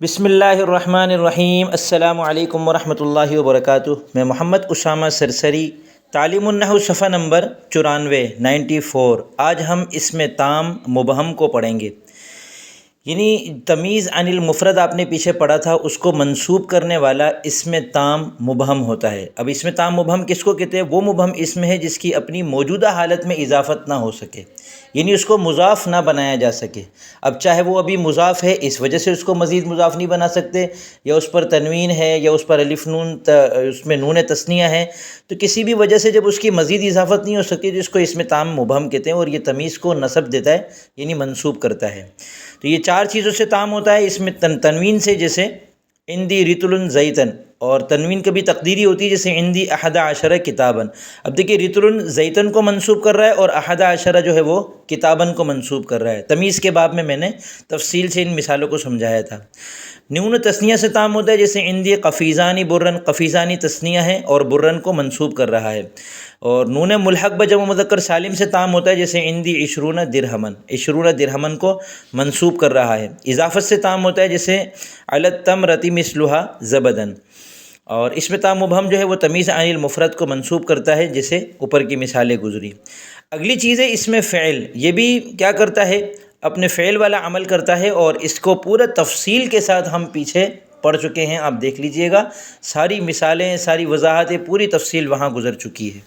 بسم اللہ الرحمن الرحیم۔ السلام علیکم ورحمۃ اللہ وبرکاتہ۔ میں محمد اسامہ سرسری، تعلیم النحو صفحہ نمبر 94 آج ہم اسم تام مبہم کو پڑھیں گے۔ یعنی تمیز عن المفرد آپ نے پیچھے پڑھا تھا، اس کو منسوب کرنے والا اسم تام مبہم ہوتا ہے۔ اب اسم تام مبہم کس کو کہتے ہیں؟ وہ مبہم اسم ہے جس کی اپنی موجودہ حالت میں اضافت نہ ہو سکے، یعنی اس کو مضاف نہ بنایا جا سکے۔ اب چاہے وہ ابھی مضاف ہے، اس وجہ سے اس کو مزید مضاف نہیں بنا سکتے، یا اس پر تنوین ہے، یا اس پر الف نون اس میں نون تثنیہ ہے، تو کسی بھی وجہ سے جب اس کی مزید اضافت نہیں ہو سکتی تو اس کو اسم تام مبہم کہتے ہیں، اور یہ تمیز کو نصب دیتا ہے، یعنی منسوب کرتا ہے۔ تو یہ چار چیزوں سے تام ہوتا ہے، اس میں تنوین سے، جیسے عندی رطل زیتن، اور تنوین کبھی تقدیری ہوتی ہے، جیسے عندی 11 کتابن۔ اب دیکھیے رطل زیتن کو منسوب کر رہا ہے، اور 11 جو ہے وہ کتابن کو منسوب کر رہا ہے۔ تمیز کے باب میں نے تفصیل سے ان مثالوں کو سمجھایا تھا۔ نون تثنیہ سے تام ہوتا ہے، جیسے عندی قفیزانی برن، قفیزانی تثنیہ ہے اور برن کو منسوب کر رہا ہے۔ اور نون ملحق بجمع مذکر سالم سے تام ہوتا ہے، جیسے عندی 20 درہمن، 20 درہمن کو منسوب کر رہا ہے۔ اضافت سے تام ہوتا ہے، جیسے علی التمرۃ مثلها زبدن۔ اور اسم تام مبہم جو ہے وہ تمیز عن المفرد کو منسوب کرتا ہے، جیسے اوپر کی مثالیں گزری۔ اگلی چیز ہے اسم فعل۔ یہ بھی کیا کرتا ہے؟ اپنے فعل والا عمل کرتا ہے، اور اس کو پورا تفصیل کے ساتھ ہم پیچھے پڑھ چکے ہیں، آپ دیکھ لیجئے گا، ساری مثالیں، ساری وضاحتیں، پوری تفصیل وہاں گزر چکی ہے۔